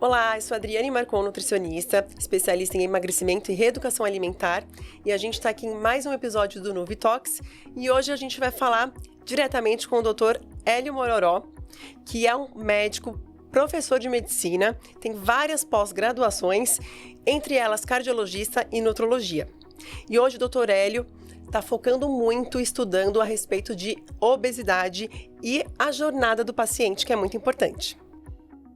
Olá, eu sou a Adriane Marcon, nutricionista, especialista em emagrecimento e reeducação alimentar, e a gente está aqui em mais um episódio do Nuvitox, e hoje a gente vai falar diretamente com o Dr. Hélio Mororó, que é um médico, professor de medicina, tem várias pós-graduações, entre elas cardiologista e nutrologia. E hoje o Dr. Hélio está focando muito, estudando a respeito de obesidade e a jornada do paciente, que é muito importante.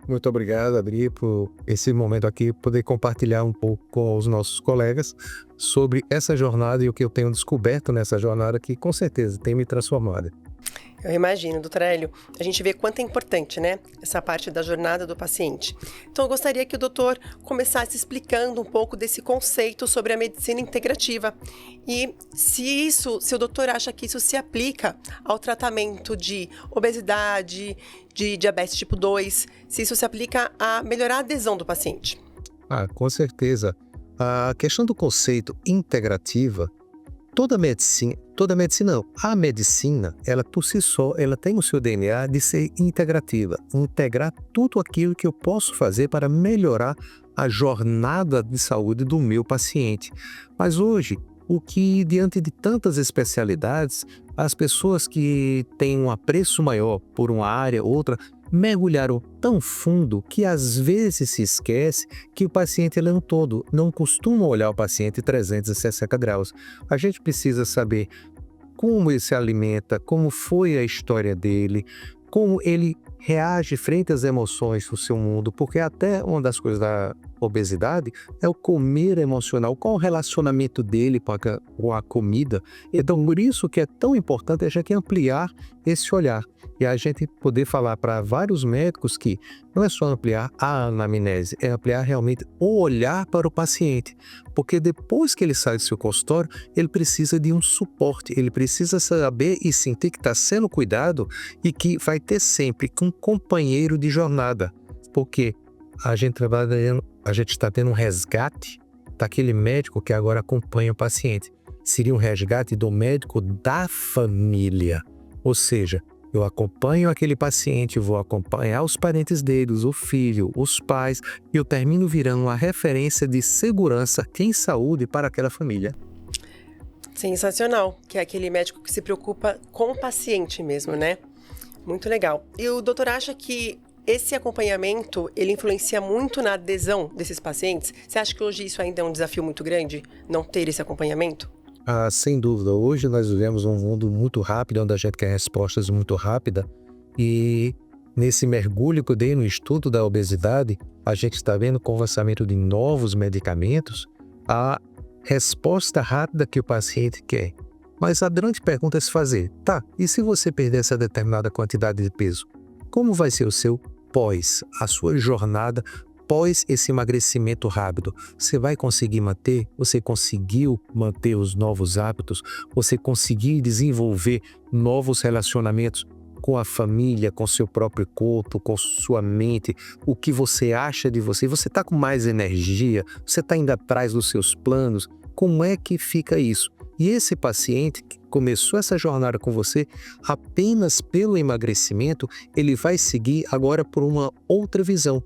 Muito obrigado, Adri, por esse momento aqui, poder compartilhar um pouco com os nossos colegas sobre essa jornada e o que eu tenho descoberto nessa jornada que, com certeza, tem me transformado. Eu imagino, doutor Hélio, a gente vê quanto é importante, né, essa parte da jornada do paciente. Então, eu gostaria que o doutor começasse explicando um pouco desse conceito sobre a medicina integrativa e se o doutor acha que isso se aplica ao tratamento de obesidade, de diabetes tipo 2, se isso se aplica a melhorar a adesão do paciente. Com certeza. A questão do conceito integrativa, a medicina, ela por si só, ela tem o seu DNA de ser integrativa, integrar tudo aquilo que eu posso fazer para melhorar a jornada de saúde do meu paciente. Mas hoje, o que diante de tantas especialidades, as pessoas que têm um apreço maior por uma área ou outra, mergulharam tão fundo que às vezes se esquece que o paciente ele é um todo, não costuma olhar o paciente 360 graus. A gente precisa saber como ele se alimenta, como foi a história dele, como ele reage frente às emoções do seu mundo, porque até uma das coisas da obesidade é o comer emocional, qual o relacionamento dele com a comida. Então, por isso que é tão importante a gente ampliar esse olhar e a gente poder falar para vários médicos que não é só ampliar a anamnese, é ampliar realmente o olhar para o paciente, porque depois que ele sai do seu consultório, ele precisa de um suporte, ele precisa saber e sentir que está sendo cuidado e que vai ter sempre um companheiro de jornada, porque a gente está tendo um resgate daquele médico que agora acompanha o paciente. Seria um resgate do médico da família, ou seja, eu acompanho aquele paciente, vou acompanhar os parentes deles, o filho, os pais, e eu termino virando uma referência de segurança em saúde para aquela família. Sensacional, que é aquele médico que se preocupa com o paciente mesmo, né? Muito legal. E o doutor acha que esse acompanhamento, ele influencia muito na adesão desses pacientes? Você acha que hoje isso ainda é um desafio muito grande, não ter esse acompanhamento? Sem dúvida. Hoje nós vivemos um mundo muito rápido, onde a gente quer respostas muito rápidas. E nesse mergulho que eu dei no estudo da obesidade, a gente está vendo com o avançamento de novos medicamentos, a resposta rápida que o paciente quer. Mas a grande pergunta é se fazer, e se você perder essa determinada quantidade de peso? Como vai ser o seu pós, a sua jornada pós esse emagrecimento rápido? Você vai conseguir manter? Você conseguiu manter os novos hábitos? Você conseguiu desenvolver novos relacionamentos com a família, com seu próprio corpo, com sua mente? O que você acha de você? Você está com mais energia? Você está indo atrás dos seus planos? Como é que fica isso? E esse paciente que começou essa jornada com você apenas pelo emagrecimento, ele vai seguir agora por uma outra visão.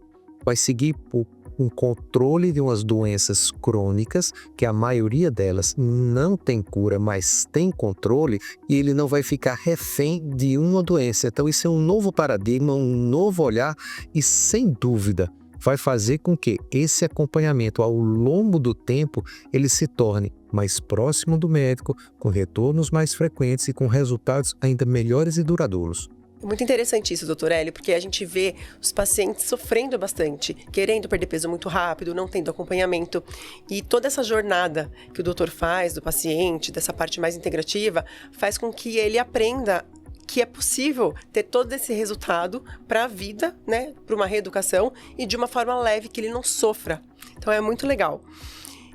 Vai seguir por um controle de umas doenças crônicas, que a maioria delas não tem cura, mas tem controle, e ele não vai ficar refém de uma doença. Então isso é um novo paradigma, um novo olhar e, sem dúvida, vai fazer com que esse acompanhamento ao longo do tempo ele se torne mais próximo do médico, com retornos mais frequentes e com resultados ainda melhores e duradouros. É muito interessante isso, doutor Hélio, porque a gente vê os pacientes sofrendo bastante, querendo perder peso muito rápido, não tendo acompanhamento. E toda essa jornada que o doutor faz do paciente, dessa parte mais integrativa, faz com que ele aprenda que é possível ter todo esse resultado para a vida, né, para uma reeducação e de uma forma leve, que ele não sofra. Então é muito legal.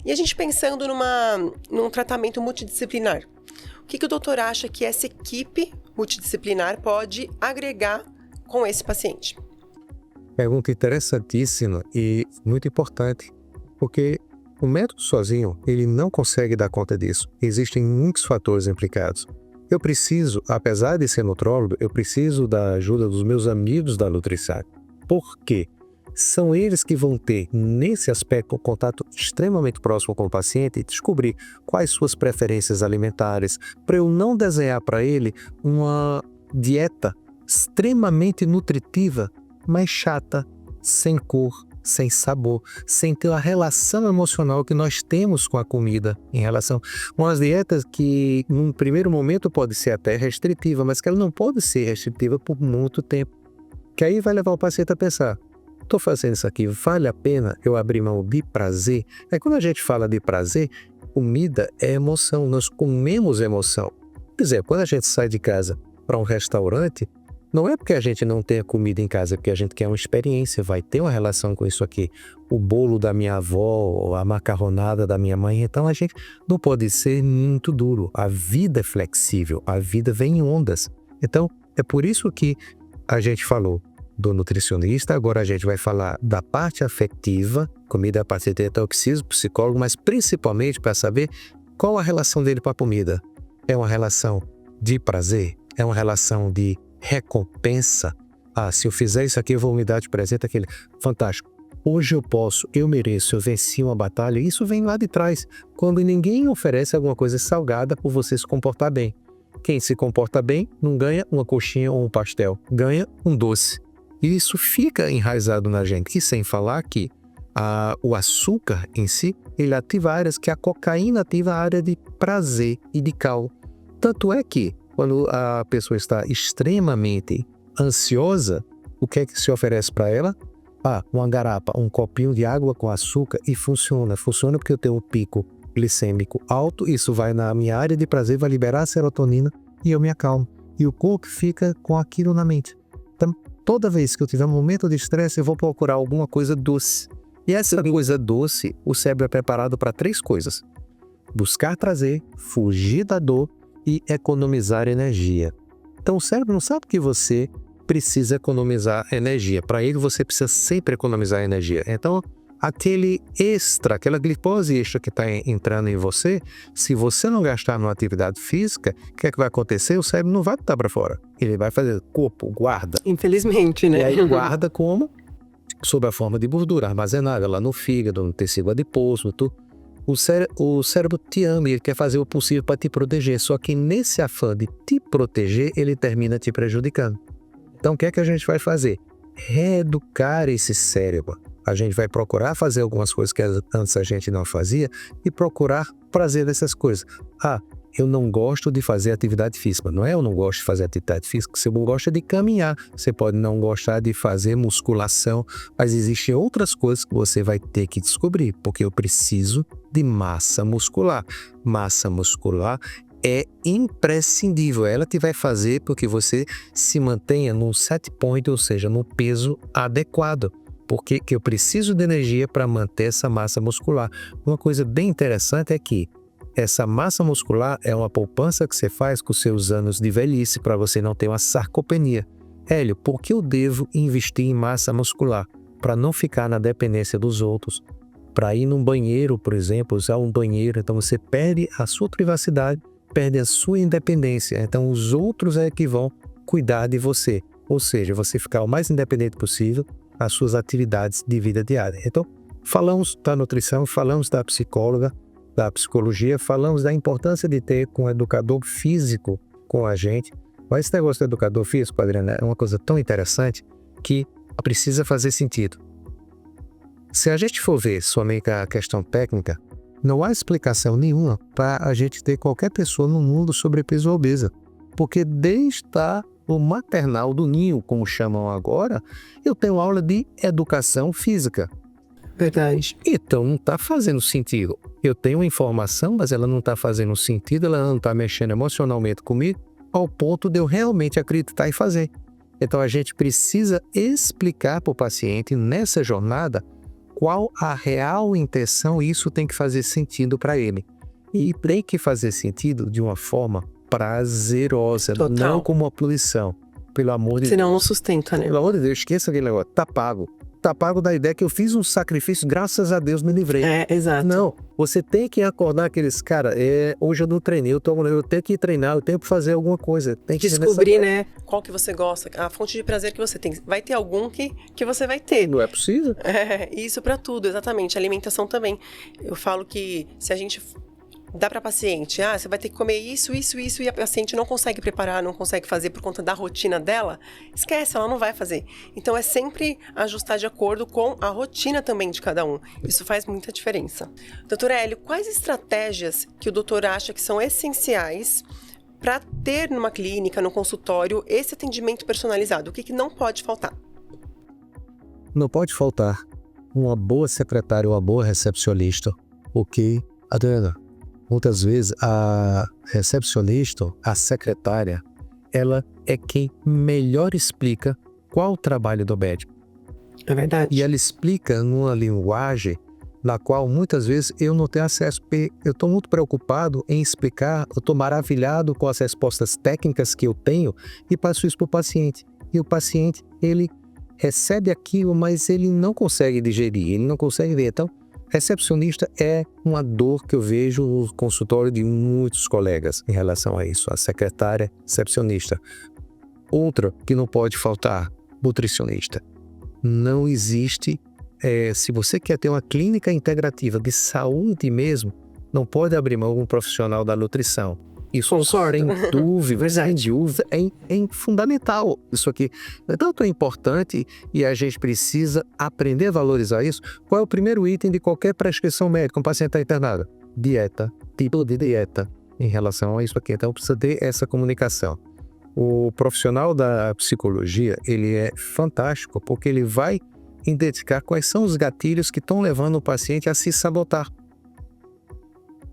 E a gente pensando num tratamento multidisciplinar, o que o doutor acha que essa equipe multidisciplinar pode agregar com esse paciente? Pergunta interessantíssima e muito importante, porque o médico sozinho, ele não consegue dar conta disso. Existem muitos fatores implicados. Eu preciso, apesar de ser nutrólogo, eu preciso da ajuda dos meus amigos da nutrição. Por quê? são eles que vão ter, nesse aspecto, um contato extremamente próximo com o paciente e descobrir quais suas preferências alimentares, para eu não desenhar para ele uma dieta extremamente nutritiva, mas chata, sem cor, sem sabor, sem ter a relação emocional que nós temos com a comida em relação. Umas dietas que, num primeiro momento, pode ser até restritiva, mas que ela não pode ser restritiva por muito tempo. Que aí vai levar o paciente a pensar, estou fazendo isso aqui, vale a pena eu abrir mão de prazer? Aí quando a gente fala de prazer, comida é emoção, nós comemos emoção. Por exemplo, quando a gente sai de casa para um restaurante, não é porque a gente não tenha comida em casa, é porque a gente quer uma experiência, vai ter uma relação com isso aqui. O bolo da minha avó, a macarronada da minha mãe, então a gente não pode ser muito duro. A vida é flexível, a vida vem em ondas. Então, é por isso que a gente falou do nutricionista, agora a gente vai falar da parte afetiva, comida a partir de toxismo, psicólogo, mas principalmente para saber qual a relação dele com a comida. É uma relação de prazer? É uma relação de recompensa? Se eu fizer isso aqui, eu vou me dar de presente aquele. Fantástico. Hoje eu posso, eu mereço, eu venci uma batalha. Isso vem lá de trás, quando ninguém oferece alguma coisa salgada por você se comportar bem. Quem se comporta bem não ganha uma coxinha ou um pastel, ganha um doce. E isso fica enraizado na gente. E sem falar que o açúcar em si, ele ativa áreas que a cocaína ativa a área de prazer e de calma. Tanto é que, quando a pessoa está extremamente ansiosa, o que é que se oferece para ela? Uma garapa, um copinho de água com açúcar e funciona. Funciona porque eu tenho um pico glicêmico alto, isso vai na minha área de prazer, vai liberar a serotonina e eu me acalmo. E o corpo fica com aquilo na mente. Então, toda vez que eu tiver um momento de estresse, eu vou procurar alguma coisa doce. E essa coisa doce, o cérebro é preparado para 3 coisas. Buscar prazer, fugir da dor e economizar energia. Então o cérebro não sabe que você precisa economizar energia. Para ele você precisa sempre economizar energia. Então aquele extra, aquela glicose extra que está entrando em você, se você não gastar numa atividade física, o que é que vai acontecer? O cérebro não vai botar para fora. Ele vai fazer corpo, guarda. Infelizmente, né? E aí guarda como? Sob a forma de gordura armazenada lá no fígado, no tecido adiposo, tudo. O cérebro te ama e ele quer fazer o possível para te proteger, só que nesse afã de te proteger, ele termina te prejudicando. Então o que é que a gente vai fazer? Reeducar esse cérebro. A gente vai procurar fazer algumas coisas que antes a gente não fazia e procurar prazer dessas coisas. Eu não gosto de fazer atividade física. Não é eu não gosto de fazer atividade física, você não gosta de caminhar. Você pode não gostar de fazer musculação, mas existem outras coisas que você vai ter que descobrir, porque eu preciso de massa muscular. Massa muscular é imprescindível. Ela te vai fazer porque você se mantenha num set point, ou seja, num peso adequado. Porque eu preciso de energia para manter essa massa muscular. Uma coisa bem interessante é que essa massa muscular é uma poupança que você faz com seus anos de velhice para você não ter uma sarcopenia. Hélio, por que eu devo investir em massa muscular? Para não ficar na dependência dos outros. Para ir num banheiro, por exemplo, usar um banheiro, então você perde a sua privacidade, perde a sua independência. Então os outros é que vão cuidar de você. Ou seja, você ficar o mais independente possível nas suas atividades de vida diária. Então, falamos da nutrição, falamos da psicóloga, da psicologia, falamos da importância de ter um educador físico com a gente. Mas esse negócio do educador físico, Adriana, é uma coisa tão interessante que precisa fazer sentido. Se a gente for ver somente a questão técnica, não há explicação nenhuma para a gente ter qualquer pessoa no mundo sobrepeso ou obesa. Porque desde o maternal do ninho, como chamam agora, eu tenho aula de educação física. Verdade. Então não está fazendo sentido. Eu tenho uma informação, mas ela não está fazendo sentido, ela não está mexendo emocionalmente comigo, ao ponto de eu realmente acreditar e fazer. Então a gente precisa explicar para o paciente nessa jornada qual a real intenção, e isso tem que fazer sentido para ele. E tem que fazer sentido de uma forma prazerosa, Total. Não como uma poluição. Pelo amor de Deus. Senão não sustenta, né? Pelo amor de Deus, esqueça aquele negócio. Tá pago. tá pago da ideia que eu fiz um sacrifício, graças a Deus me livrei. Exato. Não, você tem que acordar aqueles, cara, hoje eu não treinei, eu tenho que treinar, eu tenho que fazer alguma coisa. Tem que descobrir, né? Qual que você gosta, a fonte de prazer que você tem. Vai ter algum que você vai ter. Não é possível? Isso para tudo, exatamente. Alimentação também. Eu falo que se a gente dá para paciente, você vai ter que comer isso, e a paciente não consegue preparar, não consegue fazer por conta da rotina dela, esquece, ela não vai fazer. Então é sempre ajustar de acordo com a rotina também de cada um. Isso faz muita diferença. Doutor Hélio, quais estratégias que o doutor acha que são essenciais para ter numa clínica, no consultório, esse atendimento personalizado? O que não pode faltar? Não pode faltar uma boa secretária, uma boa recepcionista, ok? Adriana, muitas vezes a recepcionista, a secretária, ela é quem melhor explica qual o trabalho do médico. É verdade. E ela explica numa linguagem na qual muitas vezes eu não tenho acesso, porque eu estou muito preocupado em explicar, eu estou maravilhado com as respostas técnicas que eu tenho e passo isso para o paciente. E o paciente, ele recebe aquilo, mas ele não consegue digerir, ele não consegue ver. Então, recepcionista é uma dor que eu vejo no consultório de muitos colegas em relação a isso, a secretária recepcionista. Outra que não pode faltar, nutricionista. Não existe, se você quer ter uma clínica integrativa de saúde mesmo, não pode abrir mão de um profissional da nutrição. Isso, sem dúvida, é fundamental. Isso aqui é tanto importante e a gente precisa aprender a valorizar isso. Qual é o primeiro item de qualquer prescrição médica? Um paciente está internado? Dieta, tipo de dieta em relação a isso aqui. Então precisa ter essa comunicação. O profissional da psicologia, ele é fantástico porque ele vai identificar quais são os gatilhos que estão levando o paciente a se sabotar.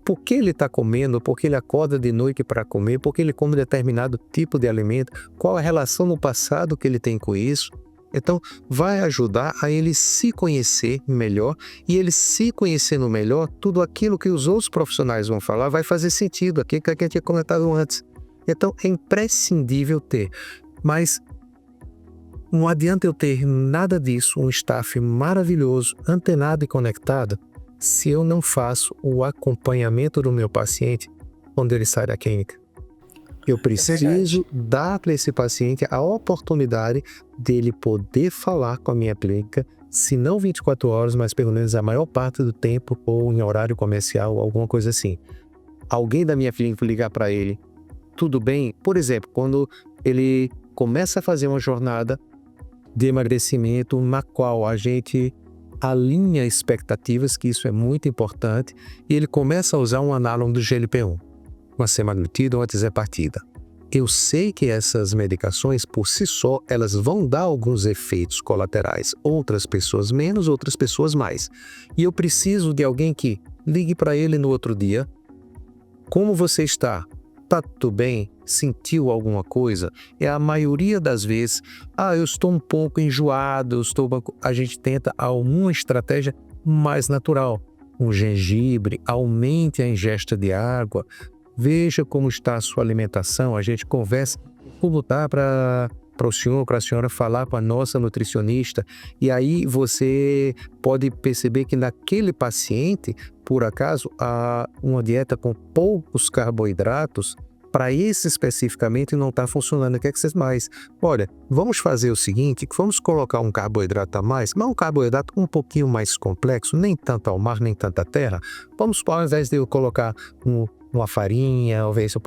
Por que ele está comendo, por que ele acorda de noite para comer, por que ele come determinado tipo de alimento, qual a relação no passado que ele tem com isso. Então, vai ajudar a ele se conhecer melhor e ele se conhecendo melhor, tudo aquilo que os outros profissionais vão falar vai fazer sentido, aquilo que a gente tinha comentado antes. Então, é imprescindível ter, mas não adianta eu ter nada disso, um staff maravilhoso, antenado e conectado, se eu não faço o acompanhamento do meu paciente quando ele sai da clínica. Eu preciso dar para esse paciente a oportunidade dele poder falar com a minha clínica, se não 24 horas, mas pelo menos a maior parte do tempo, ou em horário comercial, alguma coisa assim. Alguém da minha clínica ligar para ele, tudo bem? Por exemplo, quando ele começa a fazer uma jornada de emagrecimento na qual a gente alinha expectativas, que isso é muito importante, e ele começa a usar um análogo do GLP-1, uma semaglutida ou uma tirzepatida. Eu sei que essas medicações, por si só, elas vão dar alguns efeitos colaterais, outras pessoas menos, outras pessoas mais. E eu preciso de alguém que ligue para ele no outro dia. Como você está? Tá tudo bem? Sentiu alguma coisa? É a maioria das vezes, eu estou um pouco enjoado, a gente tenta alguma estratégia mais natural. Um gengibre, aumente a ingesta de água, veja como está a sua alimentação, a gente conversa como está para o senhor, para a senhora falar com a nossa nutricionista, e aí você pode perceber que naquele paciente, por acaso, uma dieta com poucos carboidratos, para esse especificamente não está funcionando. O que é que vocês mais? Olha, vamos fazer o seguinte, vamos colocar um carboidrato a mais, mas um carboidrato um pouquinho mais complexo, nem tanto ao mar, nem tanta terra. Vamos, ao invés de eu colocar uma farinha, ao invés de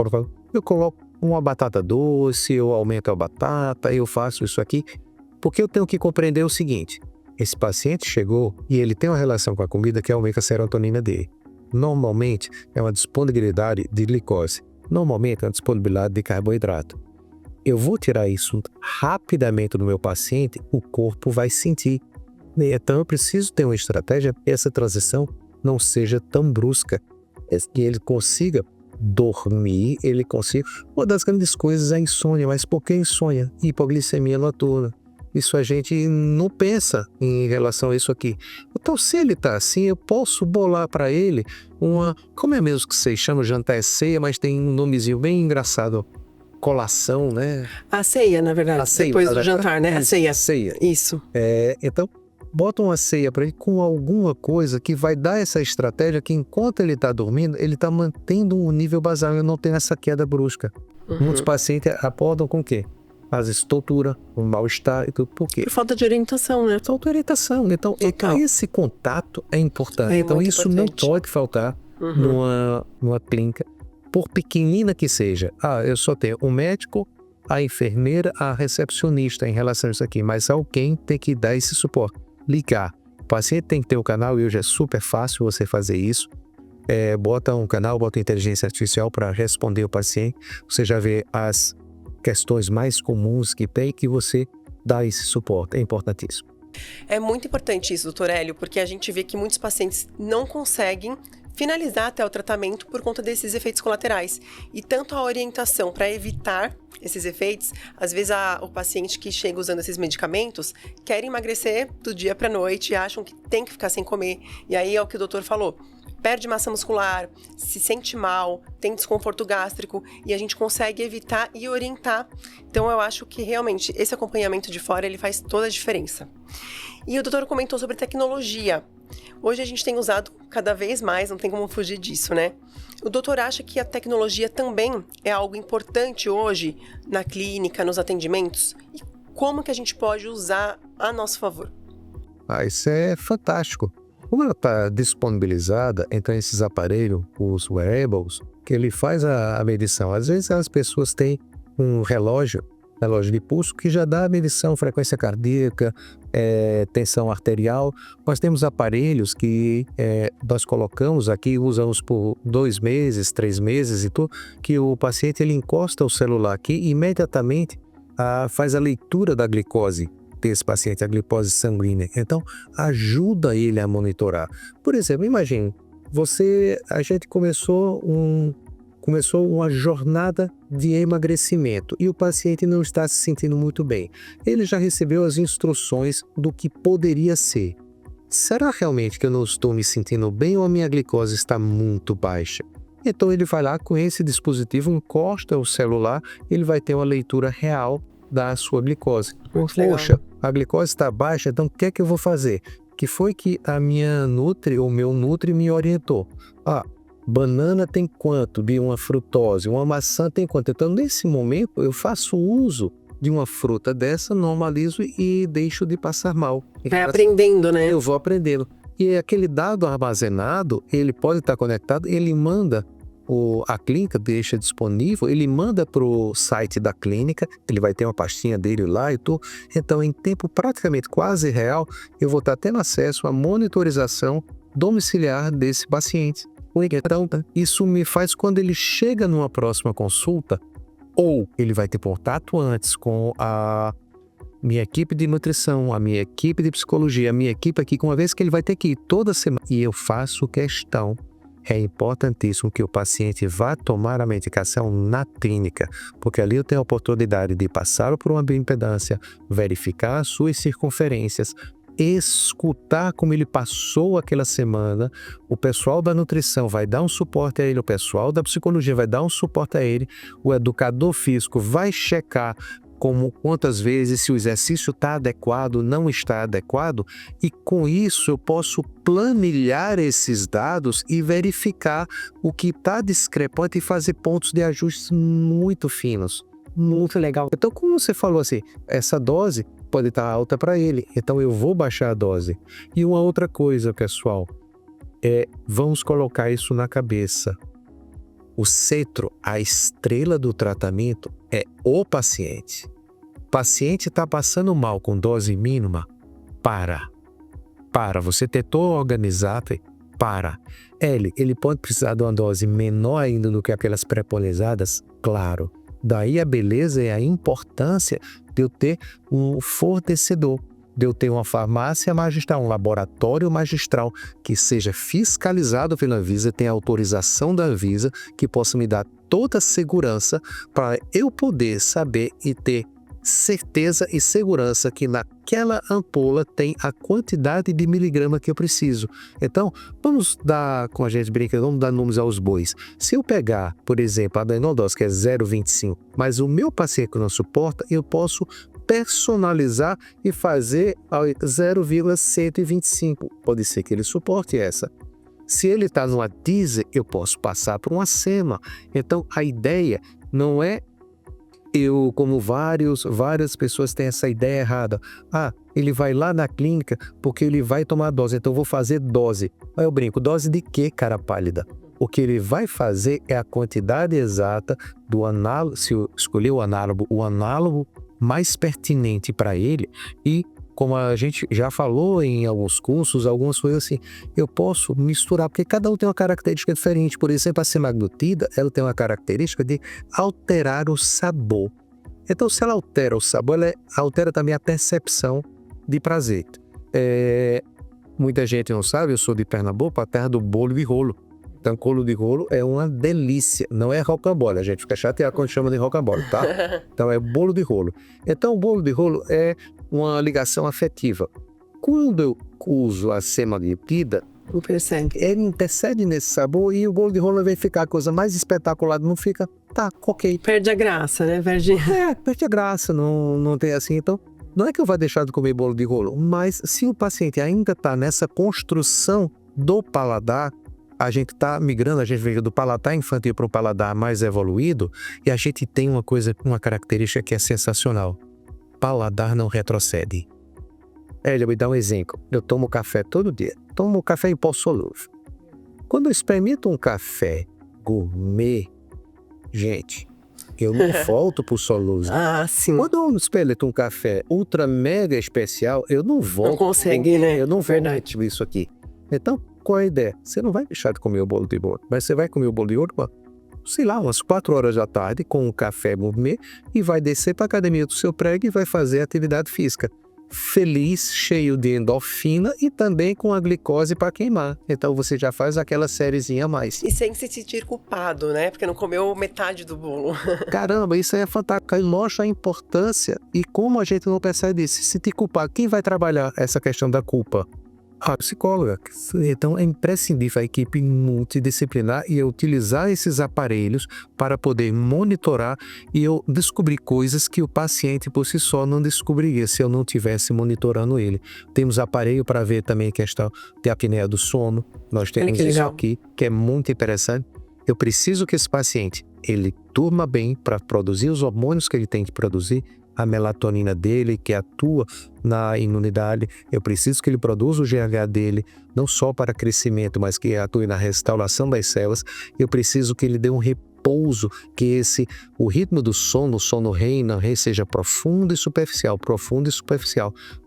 eu coloco uma batata doce, eu aumento a batata, eu faço isso aqui, porque eu tenho que compreender o seguinte, esse paciente chegou e ele tem uma relação com a comida que aumenta a serotonina dele. Normalmente é uma disponibilidade de glicose. Normalmente é uma disponibilidade de carboidrato. Eu vou tirar isso rapidamente do meu paciente, o corpo vai sentir. Então eu preciso ter uma estratégia que essa transição não seja tão brusca, que ele consiga dormir, ele consiga... Uma das grandes coisas é a insônia, mas por que insônia? Hipoglicemia noturna. Isso a gente não pensa em relação a isso aqui. Então, se ele está assim, eu posso bolar para ele como é mesmo que vocês chamam, jantar é ceia, mas tem um nomezinho bem engraçado, colação, né? A ceia, na verdade, depois do jantar, né? A ceia. Ceia. Isso. Então, bota uma ceia para ele com alguma coisa que vai dar essa estratégia que enquanto ele está dormindo, ele está mantendo um nível basal e não tem essa queda brusca. Muitos pacientes acordam com o quê? Às vezes tontura, um mal-estar e tudo. Por quê? Por falta de orientação, né? Falta de orientação. Então, esse contato é importante. Então, isso importante. não pode faltar numa clínica, por pequenina que seja. Eu só tenho um médico, a enfermeira, a recepcionista em relação a isso aqui, mas alguém tem que dar esse suporte. Ligar. O paciente tem que ter o canal e hoje é super fácil você fazer isso. Bota um canal, bota inteligência artificial para responder o paciente. Você já vê as questões mais comuns que tem que você dá esse suporte. É importantíssimo. É muito importante isso, doutor Hélio, porque a gente vê que muitos pacientes não conseguem finalizar até o tratamento por conta desses efeitos colaterais. E tanto a orientação para evitar esses efeitos, às vezes o paciente que chega usando esses medicamentos quer emagrecer do dia para a noite e acham que tem que ficar sem comer. E aí é o que o doutor falou. Perde massa muscular, se sente mal, tem desconforto gástrico e a gente consegue evitar e orientar. Então eu acho que realmente esse acompanhamento de fora ele faz toda a diferença. E o doutor comentou sobre tecnologia. Hoje a gente tem usado cada vez mais, não tem como fugir disso, né? O doutor acha que a tecnologia também é algo importante hoje na clínica, nos atendimentos? E como que a gente pode usar a nosso favor? Isso é fantástico. Como ela está disponibilizada, então esses aparelhos, os wearables, que ele faz a medição. Às vezes as pessoas têm um relógio de pulso que já dá a medição, frequência cardíaca, tensão arterial. Nós temos aparelhos que nós colocamos aqui, usamos por 2 meses, 3 meses e tudo, que o paciente ele encosta o celular aqui e imediatamente faz a leitura da glicose desse paciente, a glicose sanguínea. Então, ajuda ele a monitorar. Por exemplo, imagine, a gente começou uma jornada de emagrecimento e o paciente não está se sentindo muito bem. Ele já recebeu as instruções do que poderia ser. Será realmente que eu não estou me sentindo bem ou a minha glicose está muito baixa? Então ele vai lá com esse dispositivo, encosta o celular, ele vai ter uma leitura real da sua glicose. Poxa, a glicose está baixa, então o que é que eu vou fazer? Que foi que a minha Nutri, ou meu Nutri me orientou. Banana tem quanto de uma frutose? Uma maçã tem quanto? Então, nesse momento, eu faço uso de uma fruta dessa, normalizo e deixo de passar mal. Vai aprendendo, né? Eu vou aprendendo. E aquele dado armazenado, ele pode estar conectado, ele manda, a clínica deixa disponível, ele manda para o site da clínica, ele vai ter uma pastinha dele lá e tudo. Então, em tempo praticamente quase real, eu vou estar tendo acesso à monitorização domiciliar desse paciente. Então, isso me faz quando ele chega numa próxima consulta, ou ele vai ter contato antes com a minha equipe de nutrição, a minha equipe de psicologia, a minha equipe aqui, uma vez que ele vai ter que ir toda semana. E eu faço questão, é importantíssimo que o paciente vá tomar a medicação na clínica, porque ali eu tenho a oportunidade de passar por uma bioimpedância, verificar as suas circunferências, escutar como ele passou aquela semana. O pessoal da nutrição vai dar um suporte a ele, o pessoal da psicologia vai dar um suporte a ele, o educador físico vai checar quantas vezes, se o exercício está adequado, não está adequado, e com isso eu posso planilhar esses dados e verificar o que está discrepante e fazer pontos de ajustes muito finos. Muito legal. Então, como você falou assim, essa dose pode estar alta para ele, então eu vou baixar a dose. E uma outra coisa, pessoal, vamos colocar isso na cabeça. O centro, a estrela do tratamento é o paciente. O paciente está passando mal com dose mínima, para. Você tentou organizar, para. Ele pode precisar de uma dose menor ainda do que aquelas pré-polizadas? Claro. Daí a beleza e a importância de eu ter um fornecedor, de eu ter uma farmácia magistral, um laboratório magistral que seja fiscalizado pela Anvisa, tenha autorização da Anvisa, que possa me dar toda a segurança para eu poder saber e ter certeza e segurança que naquela ampola tem a quantidade de miligrama que eu preciso. Então, vamos dar, com a gente brinca, vamos dar números aos bois. Se eu pegar, por exemplo, a Benodose, que é 0,25, mas o meu paciente não suporta, eu posso personalizar e fazer ao 0,125. Pode ser que ele suporte essa. Se ele está numa diesel, eu posso passar para uma SEMA. Então, a ideia não é como várias pessoas têm essa ideia errada. Ele vai lá na clínica porque ele vai tomar dose, então eu vou fazer dose. Aí eu brinco, dose de quê, cara pálida? O que ele vai fazer é a quantidade exata do análogo, se eu escolher o análogo mais pertinente para ele. E como a gente já falou em alguns cursos, algumas coisas assim, eu posso misturar, porque cada um tem uma característica diferente. Por exemplo, a semaglutida, ela tem uma característica de alterar o sabor. Então, se ela altera o sabor, ela altera também a percepção de prazer. Muita gente não sabe, eu sou de Pernambuco, a terra do bolo de rolo. Então, bolo de rolo é uma delícia, não é rocambole, a gente fica chateado quando chama de rocambole, tá? Então, é bolo de rolo. Então, o bolo de rolo é uma ligação afetiva. Quando eu uso a semaglutida, ele intercede nesse sabor e o bolo de rolo vai ficar a coisa mais espetacular, não fica, tá, ok. Perde a graça, né? Perde a graça, não tem assim, então, não é que eu vá deixar de comer bolo de rolo, mas se o paciente ainda está nessa construção do paladar, a gente está migrando, a gente veio do paladar infantil para o paladar mais evoluído, e a gente tem uma característica que é sensacional. Paladar não retrocede. Eu vou dar um exemplo. Eu tomo café todo dia. Tomo café em pó solúvel. Quando eu experimento um café gourmet, gente, eu não volto pro solúvel. Sim. Quando eu experimento um café ultra mega especial, eu não volto. Não consegue, né? Eu não volto isso aqui. Então, qual é a ideia? Você não vai deixar de comer o bolo de ouro, mas você vai comer o bolo de ouro, sei lá, umas 4 horas da tarde com um café gourmet e vai descer para a academia do seu prego e vai fazer atividade física. Feliz, cheio de endorfina e também com a glicose para queimar. Então você já faz aquela sériezinha a mais. E sem se sentir culpado, né? Porque não comeu metade do bolo. Caramba, isso aí é fantástico. Aí mostra a importância e como a gente não percebe isso. Se sentir culpado, quem vai trabalhar essa questão da culpa? A psicóloga. Então é imprescindível a equipe multidisciplinar e utilizar esses aparelhos para poder monitorar e eu descobrir coisas que o paciente por si só não descobriria se eu não estivesse monitorando ele. Temos aparelho para ver também a questão de apneia do sono. Nós temos isso aqui, que é muito interessante. Eu preciso que esse paciente ele durma bem para produzir os hormônios que ele tem que produzir, a melatonina dele, que atua na imunidade. Eu preciso que ele produza o GH dele, não só para crescimento, mas que atue na restauração das células. Eu preciso que ele dê um repouso, que o ritmo do sono, o sono REM seja profundo e superficial,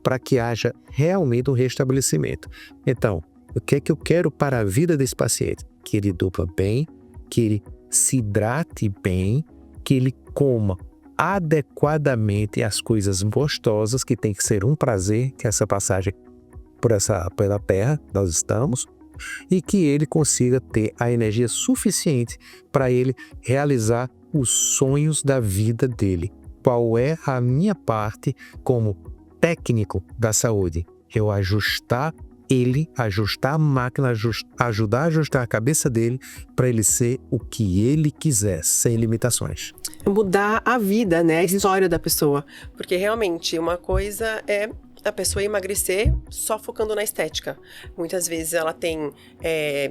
para que haja realmente um restabelecimento. Então, o que é que eu quero para a vida desse paciente? Que ele durma bem, que ele se hidrate bem, que ele coma adequadamente as coisas gostosas, que tem que ser um prazer, que essa passagem pela terra, nós estamos, e que ele consiga ter a energia suficiente para ele realizar os sonhos da vida dele. Qual é a minha parte como técnico da saúde? Eu ajustar a máquina, ajudar a ajustar a cabeça dele para ele ser o que ele quiser, sem limitações. Mudar a vida, né? A história da pessoa. Porque realmente uma coisa é a pessoa emagrecer só focando na estética. Muitas vezes ela tem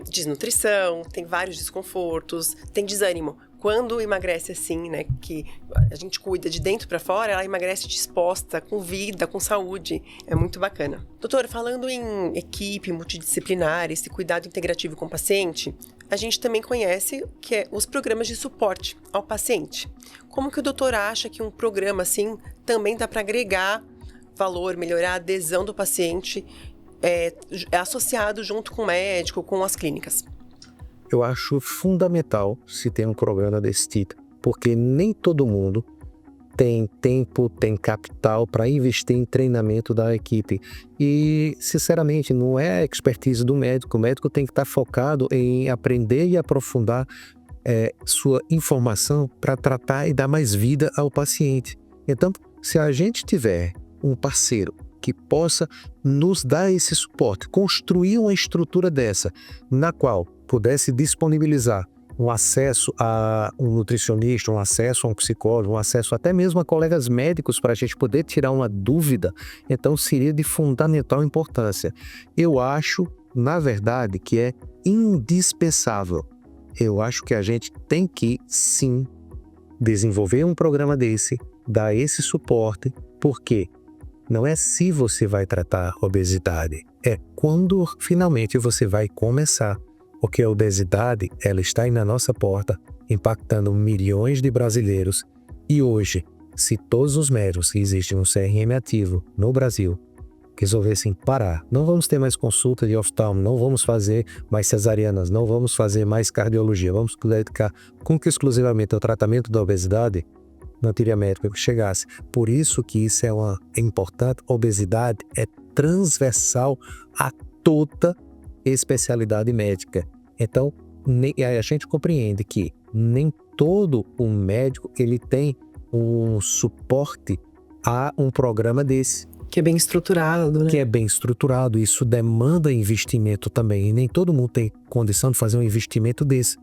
desnutrição, tem vários desconfortos, tem desânimo. Quando emagrece assim, né, que a gente cuida de dentro para fora, ela emagrece disposta, com vida, com saúde. É muito bacana. Doutor, falando em equipe multidisciplinar, esse cuidado integrativo com o paciente, a gente também conhece que é os programas de suporte ao paciente. Como que o doutor acha que um programa assim também dá para agregar valor, melhorar a adesão do paciente associado junto com o médico, com as clínicas? Eu acho fundamental se ter um programa desse tipo, porque nem todo mundo tem tempo, tem capital para investir em treinamento da equipe. E, sinceramente, não é a expertise do médico. O médico tem que estar focado em aprender e aprofundar sua informação para tratar e dar mais vida ao paciente. Então, se a gente tiver um parceiro que possa nos dar esse suporte, construir uma estrutura dessa, na qual pudesse disponibilizar um acesso a um nutricionista, um acesso a um psicólogo, um acesso até mesmo a colegas médicos para a gente poder tirar uma dúvida, então seria de fundamental importância. Eu acho, na verdade, que é indispensável. Eu acho que a gente tem que, sim, desenvolver um programa desse, dar esse suporte, porque não é se você vai tratar a obesidade, é quando finalmente você vai começar. Porque a obesidade, ela está aí na nossa porta, impactando milhões de brasileiros. E hoje, se todos os médicos que existem no CRM ativo no Brasil resolvessem parar, não vamos ter mais consulta de oftalmo, não vamos fazer mais cesarianas, não vamos fazer mais cardiologia, vamos dedicar exclusivamente ao tratamento da obesidade, não teria médico que chegasse. Por isso que isso é importante. A obesidade é transversal a toda especialidade médica. Então, a gente compreende que nem todo o médico ele tem um suporte a um programa desse. Que é bem estruturado, né? Que é bem estruturado. Isso demanda investimento também. E nem todo mundo tem condição de fazer um investimento desse.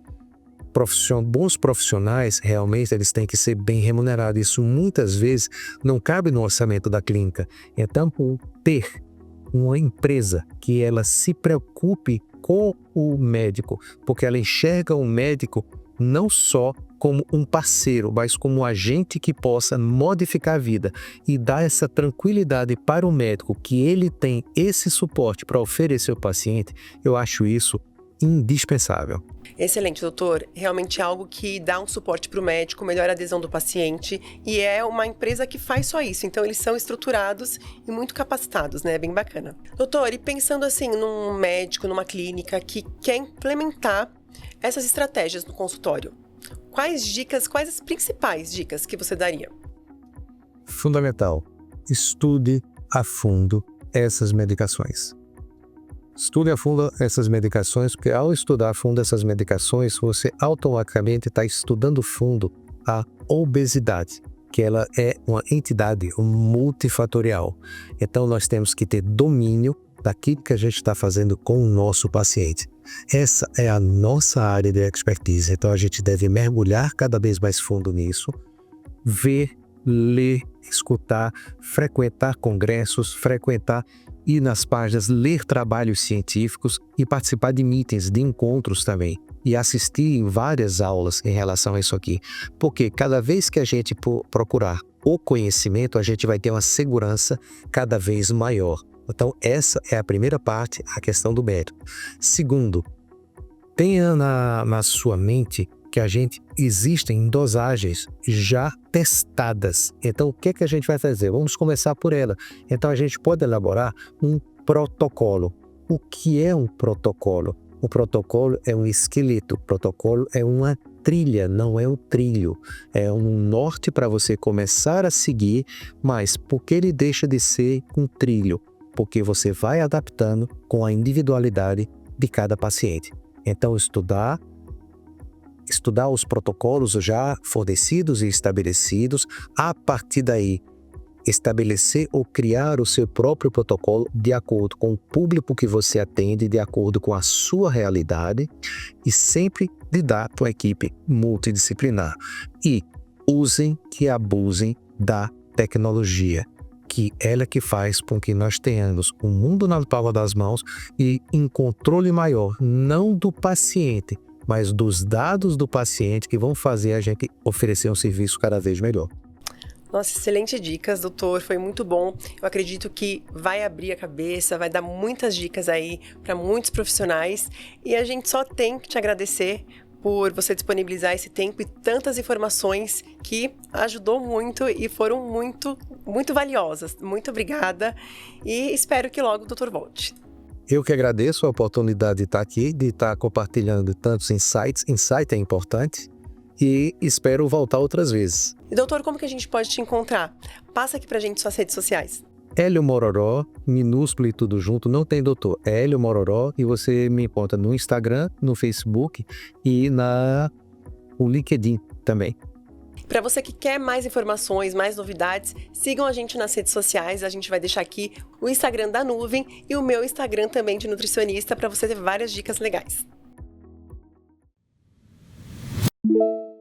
Bons profissionais, realmente, eles têm que ser bem remunerados. Isso muitas vezes não cabe no orçamento da clínica. Então, ter uma empresa que ela se preocupe com o médico, porque ela enxerga o médico não só como um parceiro, mas como um agente que possa modificar a vida e dar essa tranquilidade para o médico que ele tem esse suporte para oferecer ao paciente. Eu acho isso indispensável. Excelente, doutor. Realmente é algo que dá um suporte para o médico, melhora a adesão do paciente, e é uma empresa que faz só isso. Então, eles são estruturados e muito capacitados, né? Bem bacana. Doutor, e pensando assim num médico, numa clínica que quer implementar essas estratégias no consultório, quais as principais dicas que você daria? Fundamental. Estude a fundo essas medicações. Estude a fundo essas medicações, porque ao estudar a fundo essas medicações, você automaticamente está estudando a fundo a obesidade, que ela é uma entidade multifatorial. Então, nós temos que ter domínio daquilo que a gente está fazendo com o nosso paciente. Essa é a nossa área de expertise. Então, a gente deve mergulhar cada vez mais fundo nisso, ver, ler, escutar, frequentar congressos, ir nas páginas, ler trabalhos científicos e participar de meetings, de encontros também. E assistir em várias aulas em relação a isso aqui. Porque cada vez que a gente procurar o conhecimento, a gente vai ter uma segurança cada vez maior. Então, essa é a primeira parte, a questão do médico. Segundo, tenha na sua mente que existem dosagens já testadas. Então, o que a gente vai fazer? Vamos começar por ela. Então, a gente pode elaborar um protocolo. O que é um protocolo? O protocolo é um esqueleto. O protocolo é uma trilha, não é um trilho. É um norte para você começar a seguir, mas por que ele deixa de ser um trilho? Porque você vai adaptando com a individualidade de cada paciente. Então, estudar os protocolos já fornecidos e estabelecidos, a partir daí estabelecer ou criar o seu próprio protocolo de acordo com o público que você atende, de acordo com a sua realidade e sempre lidar com a equipe multidisciplinar. E usem e abusem da tecnologia, que ela que faz com que nós tenhamos o mundo na palma das mãos e em controle maior, não do paciente, mas dos dados do paciente que vão fazer a gente oferecer um serviço cada vez melhor. Nossa, excelentes dicas, doutor, foi muito bom. Eu acredito que vai abrir a cabeça, vai dar muitas dicas aí para muitos profissionais e a gente só tem que te agradecer por você disponibilizar esse tempo e tantas informações que ajudou muito e foram muito, muito valiosas. Muito obrigada e espero que logo o doutor volte. Eu que agradeço a oportunidade de estar aqui, de estar compartilhando tantos insights. Insight é importante e espero voltar outras vezes. E doutor, como que a gente pode te encontrar? Passa aqui pra gente suas redes sociais. Hélio Mororó, minúsculo e tudo junto, não tem doutor. É Hélio Mororó e você me encontra no Instagram, no Facebook e no LinkedIn também. Para você que quer mais informações, mais novidades, sigam a gente nas redes sociais. A gente vai deixar aqui o Instagram da Nuvem e o meu Instagram também de nutricionista para você ter várias dicas legais. Música